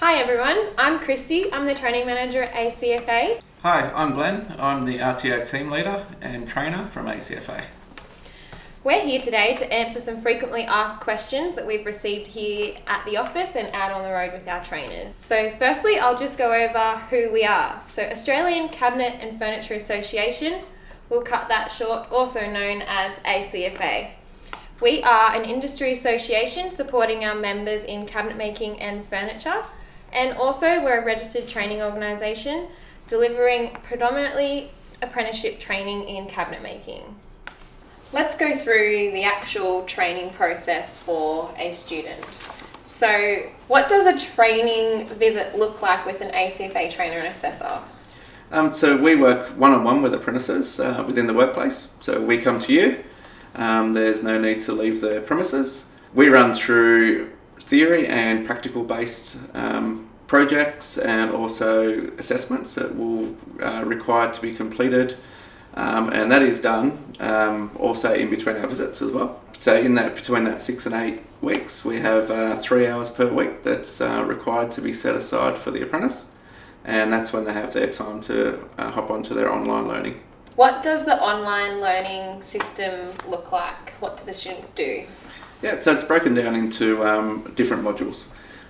Hi everyone, I'm Christy. I'm the Training Manager at ACFA. Hi, I'm Glenn. I'm the RTO team leader and trainer from ACFA. We're here today to answer some frequently asked questions that we've received here at the office and out on the road with our trainers. So firstly, I'll just go over who we are. So Australian Cabinet and Furniture Association, we'll cut that short, also known as ACFA. We are an industry association supporting our members in cabinet making and furniture. And also we're a registered training organisation delivering predominantly apprenticeship training in cabinet making. Let's go through the actual training process for a student. So what does a training visit look like with an ACFA trainer and assessor? So we work one-on-one with apprentices within the workplace. So we come to you. There's no need to leave the premises. We run through theory and practical based projects and also assessments that will require to be completed, and that is done also in between our visits as well. So in that between that 6 and 8 weeks, we have 3 hours per week that's required to be set aside for the apprentice, and that's when they have their time to hop onto their online learning. What does the online learning system look like? What do the students do? Yeah, so it's broken down into different modules.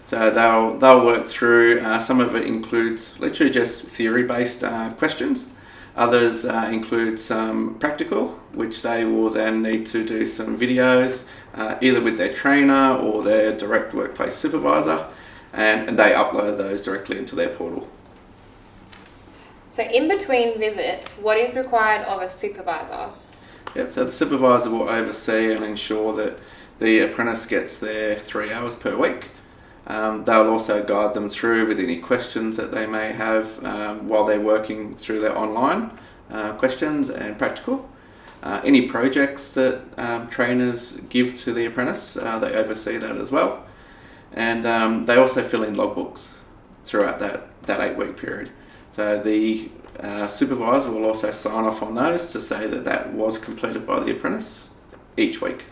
So they'll work through, some of it includes literally just theory-based questions. Others include some practical, which they will then need to do some videos, either with their trainer or their direct workplace supervisor, and they upload those directly into their portal. So in between visits, what is required of a supervisor? Yep, so the supervisor will oversee and ensure that the apprentice gets their 3 hours per week. They'll also guide them through with any questions that they may have while they're working through their online questions and practical. Any projects that trainers give to the apprentice, they oversee that as well. And they also fill in logbooks throughout that 8-week period. So the supervisor will also sign off on those to say that that was completed by the apprentice each week.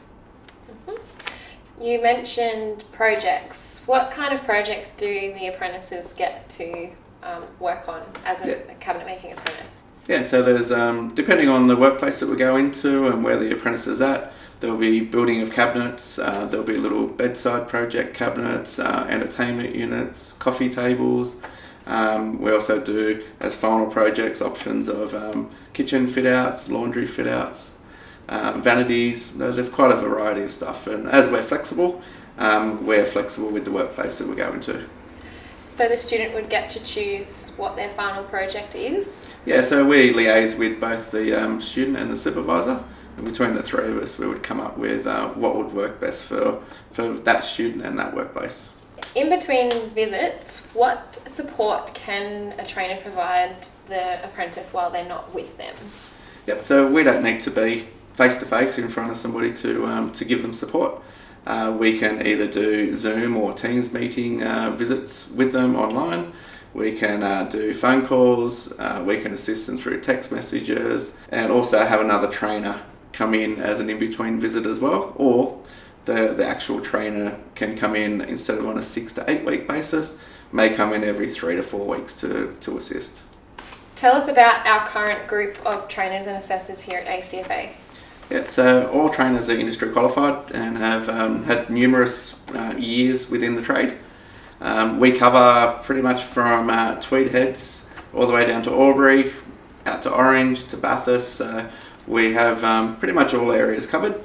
You mentioned projects. What kind of projects do the apprentices get to work on as a cabinet making apprentice? Yeah, so there's, depending on the workplace that we go into and where the apprentice is at, there'll be building of cabinets, there'll be little bedside project cabinets, entertainment units, coffee tables. We also do, as final projects, options of kitchen fit outs, laundry fit outs, vanities. There's quite a variety of stuff, and as we're flexible with the workplace that we go into. So the student would get to choose what their final project is? Yeah, so we liaise with both the student and the supervisor, and between the three of us we would come up with what would work best for that student and that workplace. In between visits, what support can a trainer provide the apprentice while they're not with them? Yep, so we don't need to be face-to-face in front of somebody to give them support. We can either do Zoom or Teams meeting visits with them online. We can do phone calls, we can assist them through text messages, and also have another trainer come in as an in-between visit as well, or the actual trainer can come in instead of on a 6 to 8 week basis, may come in every 3 to 4 weeks to assist. Tell us about our current group of trainers and assessors here at ACFA. Yeah, so all trainers are industry qualified and have had numerous years within the trade. We cover pretty much from Tweed Heads all the way down to Albury, out to Orange, to Bathurst. We have pretty much all areas covered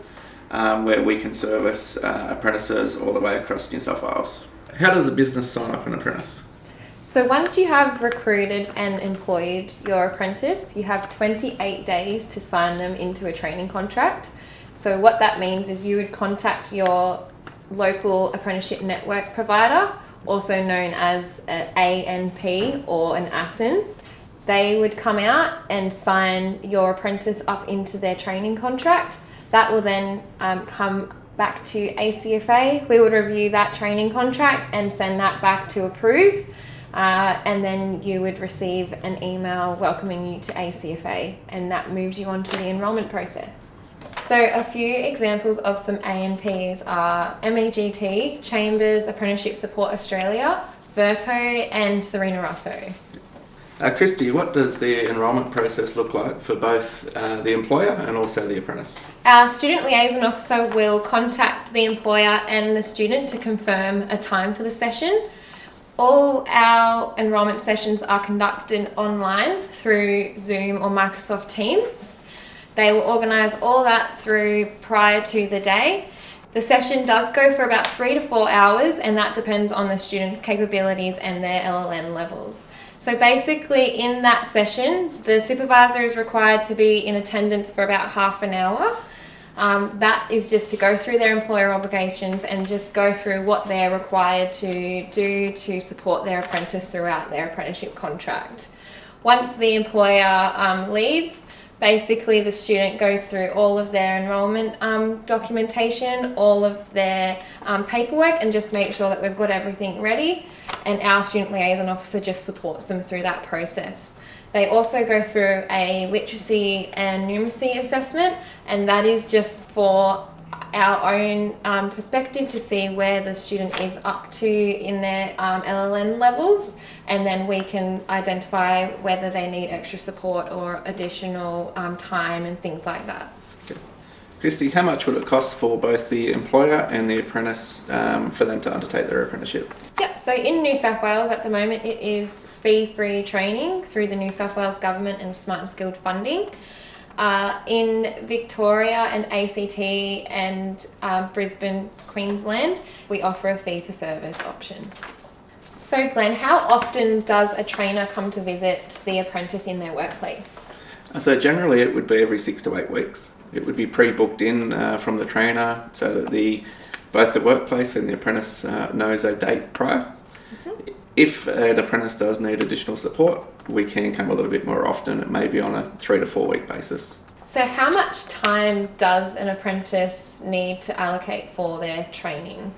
where we can service apprentices all the way across New South Wales. How does a business sign up an apprentice? So once you have recruited and employed your apprentice, you have 28 days to sign them into a training contract. So what that means is you would contact your local apprenticeship network provider, also known as an ANP or an ASIN. They would come out and sign your apprentice up into their training contract. That will then come back to ACFA. We would review that training contract and send that back to approve. And then you would receive an email welcoming you to ACFA, and that moves you on to the enrolment process. So a few examples of some ANPs are MEGT, Chambers Apprenticeship Support Australia, Verto and Serena Russo. Christy, what does the enrolment process look like for both the employer and also the apprentice? Our student liaison officer will contact the employer and the student to confirm a time for the session. All our enrolment sessions are conducted online through Zoom or Microsoft Teams. They will organise all that through prior to the day. The session does go for about 3 to 4 hours, and that depends on the student's capabilities and their LLN levels. So basically in that session, the supervisor is required to be in attendance for about half an hour. That is just to go through their employer obligations and just go through what they're required to do to support their apprentice throughout their apprenticeship contract. Once the employer leaves, basically the student goes through all of their enrolment documentation, all of their paperwork, and just make sure that we've got everything ready, and our student liaison officer just supports them through that process. They also go through a literacy and numeracy assessment, and that is just for our own perspective to see where the student is up to in their LLN levels, and then we can identify whether they need extra support or additional time and things like that. Okay. Christy, how much would it cost for both the employer and the apprentice for them to undertake their apprenticeship? Yep, so in New South Wales at the moment it is fee-free training through the New South Wales Government and Smart and Skilled funding. In Victoria and ACT and Brisbane, Queensland, we offer a fee-for-service option. So Glenn, how often does a trainer come to visit the apprentice in their workplace? So generally it would be every 6 to 8 weeks. It would be pre-booked in from the trainer so that both the workplace and the apprentice knows a date prior. Mm-hmm. If an apprentice does need additional support, we can come a little bit more often. It may be on a 3 to 4 week basis. So how much time does an apprentice need to allocate for their training?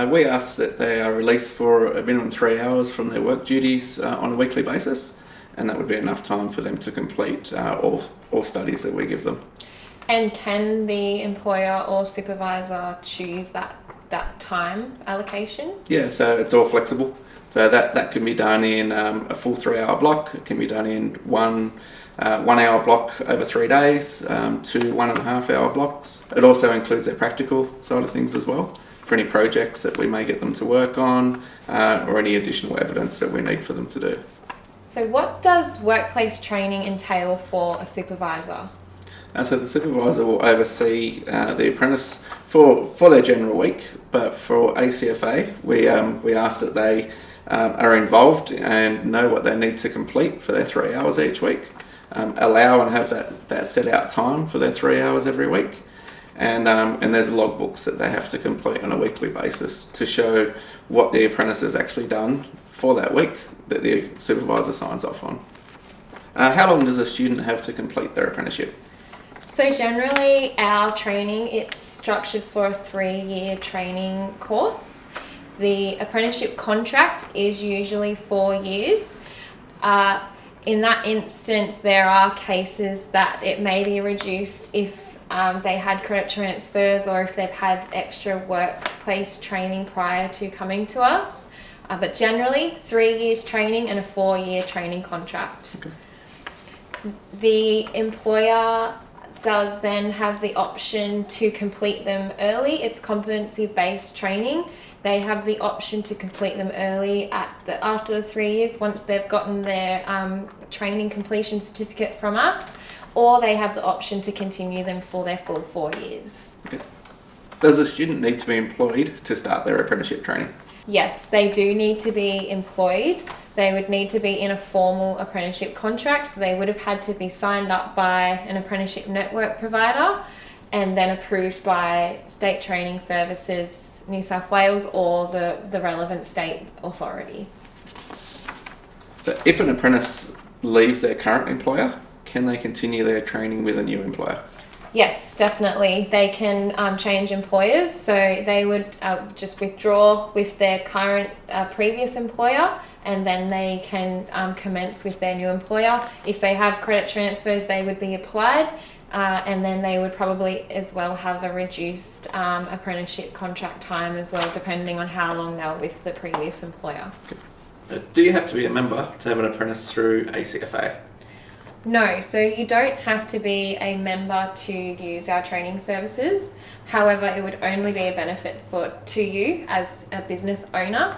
We ask that they are released for a minimum 3 hours from their work duties on a weekly basis, and that would be enough time for them to complete all studies that we give them. And can the employer or supervisor choose that time allocation? Yeah, so it's all flexible. So that can be done in a full 3 hour block. It can be done in one 1 hour block over 3 days, 2 1.5 hour blocks. It also includes their practical side of things as well, for any projects that we may get them to work on, or any additional evidence that we need for them to do. So what does workplace training entail for a supervisor? So the supervisor will oversee the apprentice for their general week, but for ACFA, we ask that they are involved and know what they need to complete for their 3 hours each week. Allow and have that set out time for their 3 hours every week, and there's logbooks that they have to complete on a weekly basis to show what the apprentice has actually done for that week that the supervisor signs off on. How long does a student have to complete their apprenticeship? So generally our training, it's structured for a 3-year training course. The apprenticeship contract is usually 4 years. In that instance, there are cases that it may be reduced if they had credit transfers or if they've had extra workplace training prior to coming to us. But generally 3 years training and a 4-year training contract. Okay. The employer does then have the option to complete them early. It's competency-based training. They have the option to complete them early after the 3 years once they've gotten their training completion certificate from us, or they have the option to continue them for their full 4 years. Okay. Does a student need to be employed to start their apprenticeship training? Yes, they do need to be employed. They would need to be in a formal apprenticeship contract, so they would have had to be signed up by an apprenticeship network provider and then approved by State Training Services New South Wales or the relevant state authority. So if an apprentice leaves their current employer, can they continue their training with a new employer? Yes, definitely. They can change employers, so they would just withdraw with their current previous employer, and then they can commence with their new employer. If they have credit transfers, they would be applied. And then they would probably as well have a reduced apprenticeship contract time as well, depending on how long they were with the previous employer. Do you have to be a member to have an apprentice through ACFA? No, so you don't have to be a member to use our training services. However, it would only be a benefit to you as a business owner.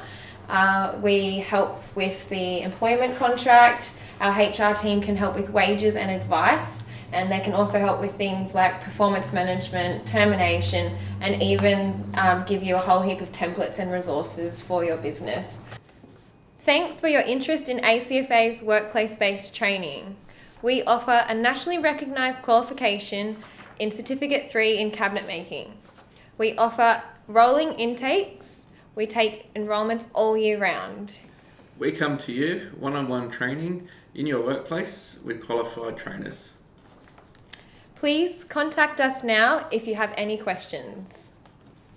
We help with the employment contract. Our HR team can help with wages and advice, and they can also help with things like performance management, termination, and even give you a whole heap of templates and resources for your business. Thanks for your interest in ACFA's workplace-based training. We offer a nationally recognised qualification in Certificate 3 in cabinet making. We offer rolling intakes. We take enrolments all year round. We come to you one-on-one training in your workplace with qualified trainers. Please contact us now if you have any questions.